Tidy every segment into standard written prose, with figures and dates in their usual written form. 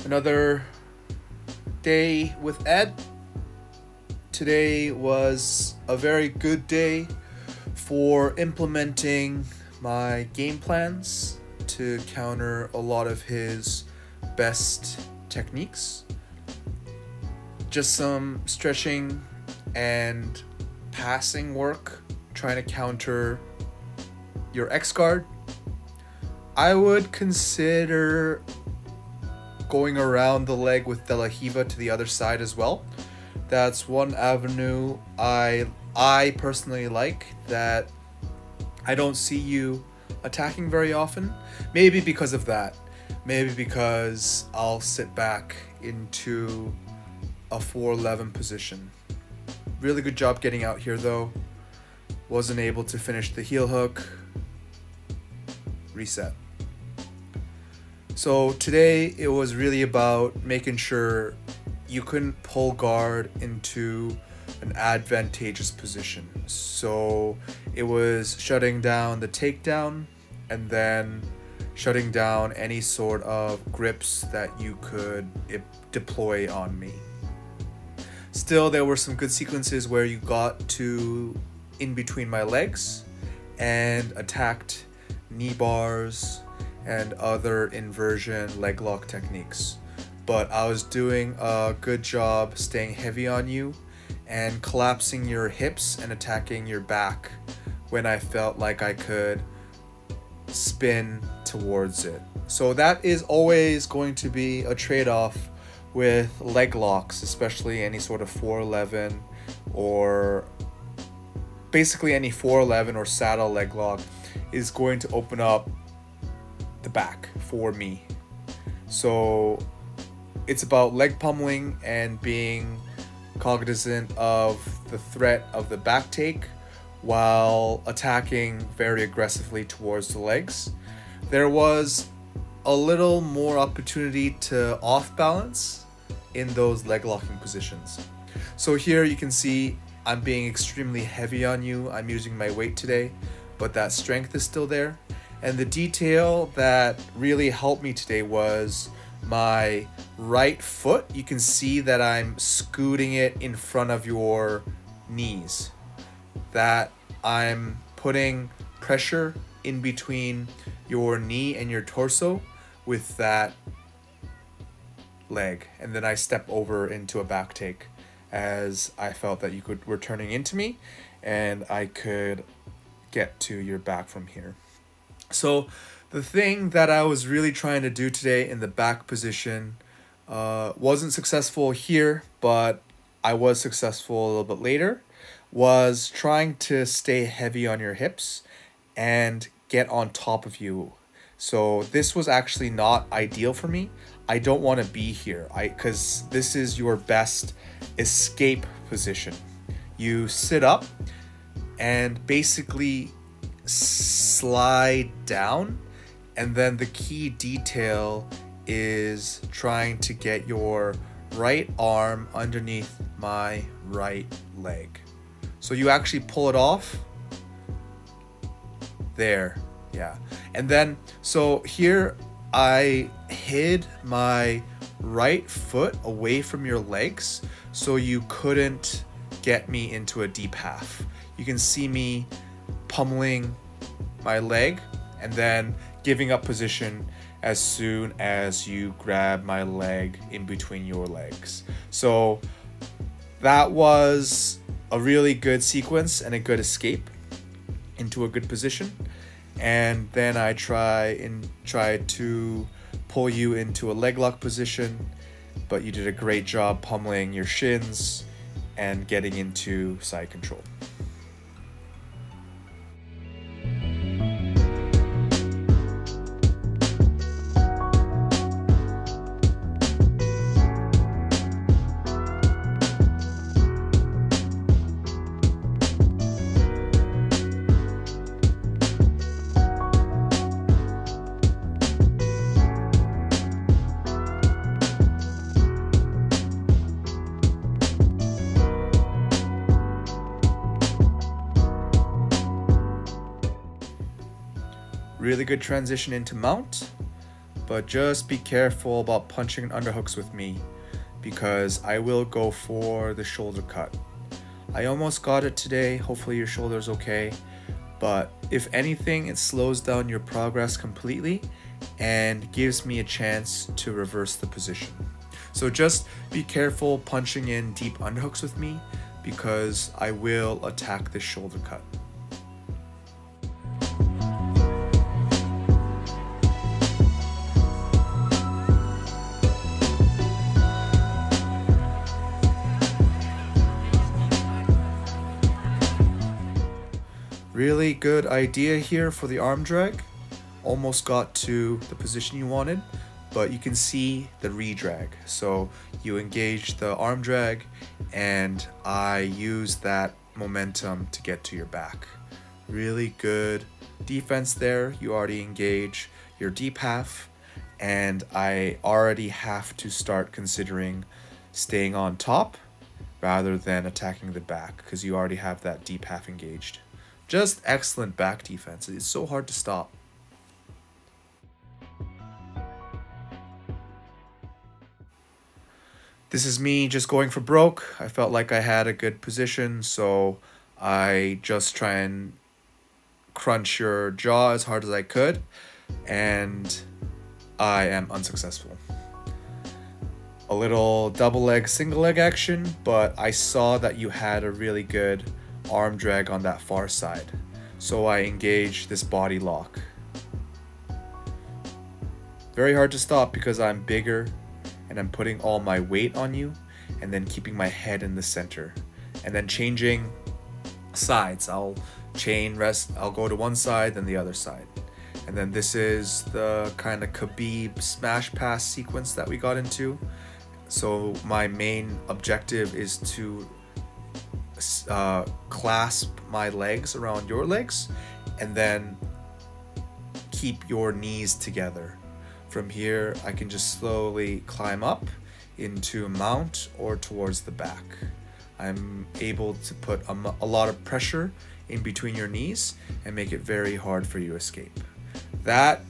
Another day with Ed. Today was a very good day for implementing my game plans to counter a lot of his best techniques. Just some stretching and passing work, trying to counter your X guard. I would consider going around the leg with De La Riva to the other side as well. That's one avenue I personally like that I don't see you attacking very often. Maybe because of that. Maybe because I'll sit back into a 411 position. Really good job getting out here though. Wasn't able to finish the heel hook. Reset. So today it was really about making sure you couldn't pull guard into an advantageous position. So it was shutting down the takedown and then shutting down any sort of grips that you could deploy on me. Still, there were some good sequences where you got to in between my legs and attacked knee bars and other inversion leg lock techniques. But I was doing a good job staying heavy on you and collapsing your hips and attacking your back when I felt like I could spin towards it. So that is always going to be a trade-off with leg locks, especially any sort of 411 or basically any 411 or saddle leg lock is going to open up the back for me. So it's about leg pummeling and being cognizant of the threat of the back take while attacking very aggressively towards the legs. There was a little more opportunity to off balance in those leg locking positions. So here you can see I'm being extremely heavy on you. I'm using my weight today, but that strength is still there. And the detail that really helped me today was my right foot. You can see that I'm scooting it in front of your knees. That I'm putting pressure in between your knee and your torso with that leg. And then I step over into a back take as I felt that you were turning into me and I could get to your back from here. So the thing that I was really trying to do today in the back position wasn't successful here, but I was successful a little bit later, was trying to stay heavy on your hips and get on top of you. So this was actually not ideal for me. I don't want to be here because this is your best escape position. You sit up and basically slide down, and then the key detail is trying to get your right arm underneath my right leg. So you actually pull it off there, yeah. And then so here I hid my right foot away from your legs so you couldn't get me into a deep half. You can see me pummeling my leg and then giving up position as soon as you grab my leg in between your legs. So that was a really good sequence and a good escape into a good position. And then I tried to pull you into a leg lock position, but you did a great job pummeling your shins and getting into side control. Really good transition into mount. but just be careful about punching underhooks with me because I will go for the shoulder cut. I almost got it today. Hopefully your shoulder's okay, but if anything, it slows down your progress completely and gives me a chance to reverse the position. So just be careful punching in deep underhooks with me because I will attack this shoulder cut. Really good idea here for the arm drag. Almost got to the position you wanted, but you can see the redrag. So you engage the arm drag and I use that momentum to get to your back. Really good defense there. You already engage your deep half and I already have to start considering staying on top rather than attacking the back because you already have that deep half engaged. Just excellent back defense. It's so hard to stop. This is me just going for broke. I felt like I had a good position, so I just try and crunch your jaw as hard as I could, and I am unsuccessful. A little double leg, single leg action, but I saw that you had a really good arm drag on that far side, so I engage this body lock. Very hard to stop because I'm bigger and I'm putting all my weight on you and then keeping my head in the center and then changing sides. I'll go to one side then the other side, and then this is the kind of Khabib smash pass sequence that we got into. So my main objective is to clasp my legs around your legs and then keep your knees together. From here I can just slowly climb up into a mount or towards the back. I'm able to put a lot of pressure in between your knees and make it very hard for you to escape. That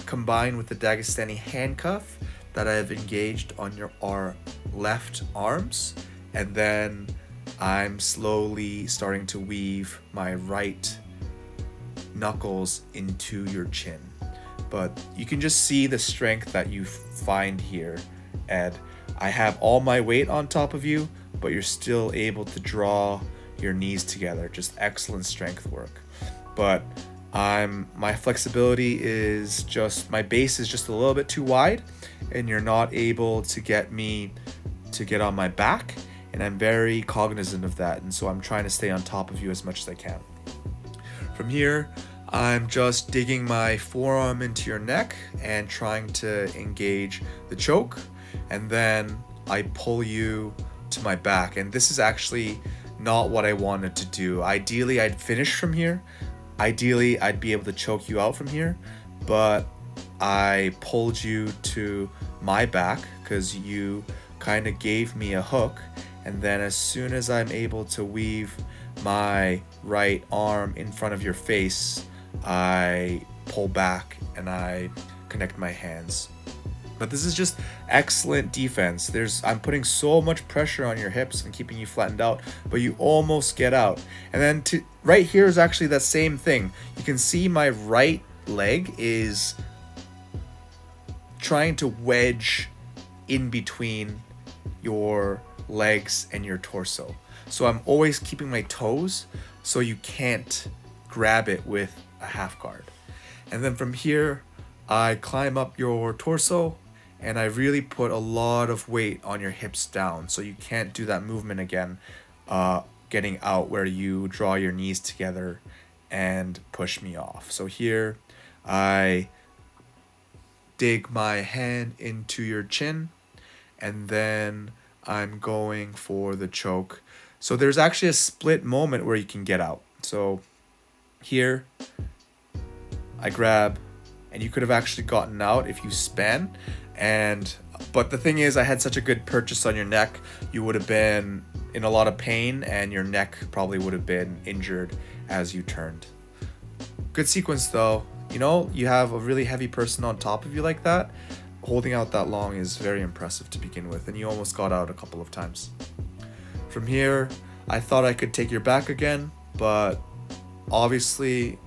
combined with the Dagestani handcuff that I have engaged on our left arms, and then I'm slowly starting to weave my right knuckles into your chin. But you can just see the strength that you find here, Ed. I have all my weight on top of you, but you're still able to draw your knees together. Just excellent strength work. But my flexibility is just, my base is just a little bit too wide, and you're not able to get me to get on my back. And I'm very cognizant of that, and so I'm trying to stay on top of you as much as I can. From here, I'm just digging my forearm into your neck and trying to engage the choke, and then I pull you to my back. And this is actually not what I wanted to do. Ideally, I'd finish from here. Ideally, I'd be able to choke you out from here, but I pulled you to my back because you kind of gave me a hook. And then as soon as I'm able to weave my right arm in front of your face, I pull back and I connect my hands. But this is just excellent defense. I'm putting so much pressure on your hips and keeping you flattened out, but you almost get out. And then right here is actually that same thing. You can see my right leg is trying to wedge in between your legs and your torso. So I'm always keeping my toes so you can't grab it with a half guard. And then from here, I climb up your torso and I really put a lot of weight on your hips down so you can't do that movement again, getting out where you draw your knees together and push me off. So here I dig my hand into your chin and then I'm going for the choke. So there's actually a split moment where you can get out. So here I grab, and you could have actually gotten out if you span. But the thing is, I had such a good purchase on your neck, you would have been in a lot of pain and your neck probably would have been injured as you turned. Good sequence though. you know, you have a really heavy person on top of you like that, holding out that long is very impressive to begin with, and you almost got out a couple of times. From here, I thought I could take your back again, but obviously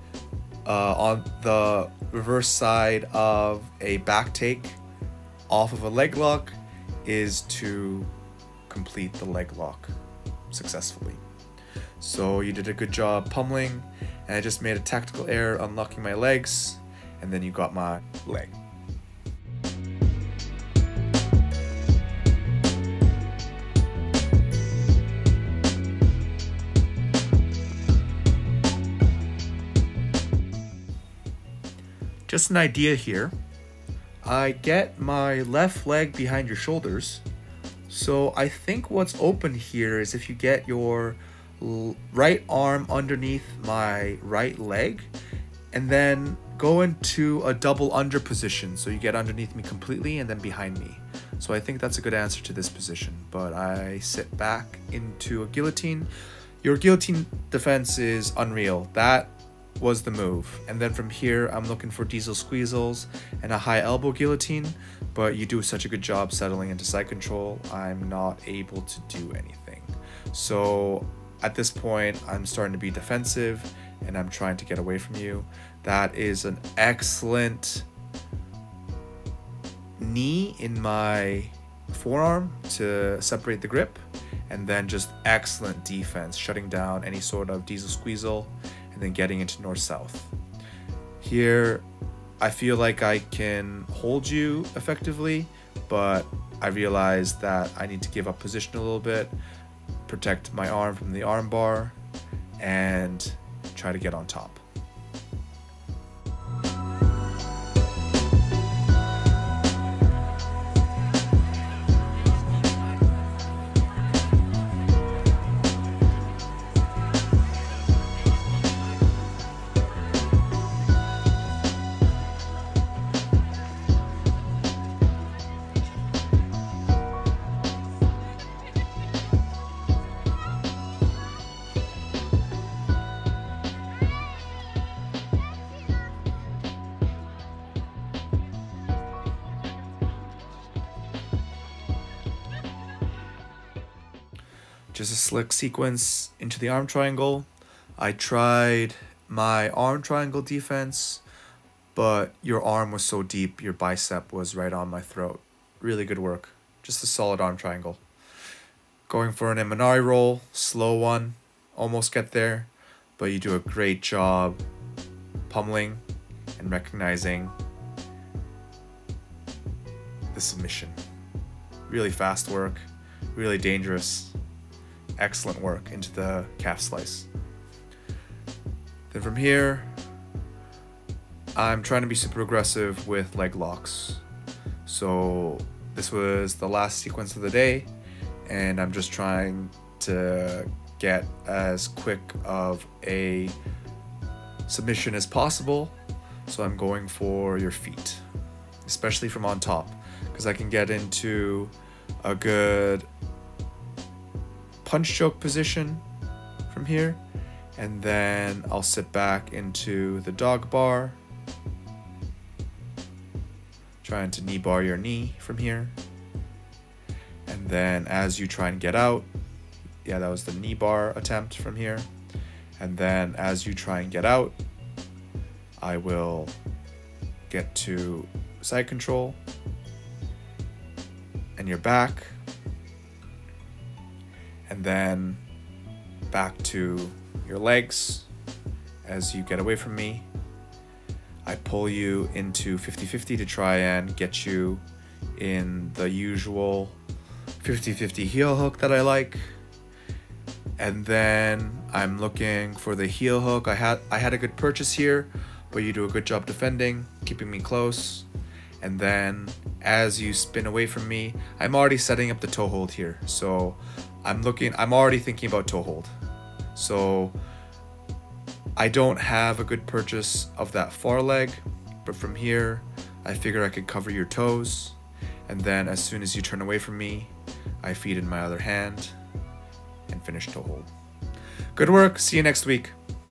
on the reverse side of a back take off of a leg lock is to complete the leg lock successfully. So you did a good job pummeling, and I just made a tactical error unlocking my legs, and then you got my leg. Just an idea here. I get my left leg behind your shoulders. So I think what's open here is if you get your right arm underneath my right leg and then go into a double under position. So you get underneath me completely and then behind me. So I think that's a good answer to this position. But I sit back into a guillotine. Your guillotine defense is unreal. That was the move. And then from here, I'm looking for diesel squeezels and a high elbow guillotine, but you do such a good job settling into side control, I'm not able to do anything. So at this point, I'm starting to be defensive and I'm trying to get away from you. That is an excellent knee in my forearm to separate the grip, and then just excellent defense, shutting down any sort of diesel squeezel and then getting into north-south. Here, I feel like I can hold you effectively, but I realize that I need to give up position a little bit, protect my arm from the arm bar, and try to get on top. Just a slick sequence into the arm triangle. I tried my arm triangle defense, but your arm was so deep, your bicep was right on my throat. Really good work. Just a solid arm triangle. Going for an Imanari roll, slow one, almost get there, but you do a great job pummeling and recognizing the submission. Really fast work, really dangerous. Excellent work into the calf slice. Then from here, I'm trying to be super aggressive with leg locks. So this was the last sequence of the day, and I'm just trying to get as quick of a submission as possible. So I'm going for your feet, especially from on top, because I can get into a good punch choke position from here, and then I'll sit back into the dog bar, trying to knee bar your knee from here, and then as you try and get out, yeah, that was the knee bar attempt from here, and then as you try and get out, I will get to side control and your back, and then back to your legs. As you get away from me, I pull you into 50-50 to try and get you in the usual 50-50 heel hook that I like. And then I'm looking for the heel hook. I had a good purchase here, but you do a good job defending, keeping me close. And then as you spin away from me, I'm already setting up the toe hold here. So I'm already thinking about toe hold. So I don't have a good purchase of that far leg, but from here, I figure I could cover your toes. And then as soon as you turn away from me, I feed in my other hand and finish toe hold. Good work. See you next week.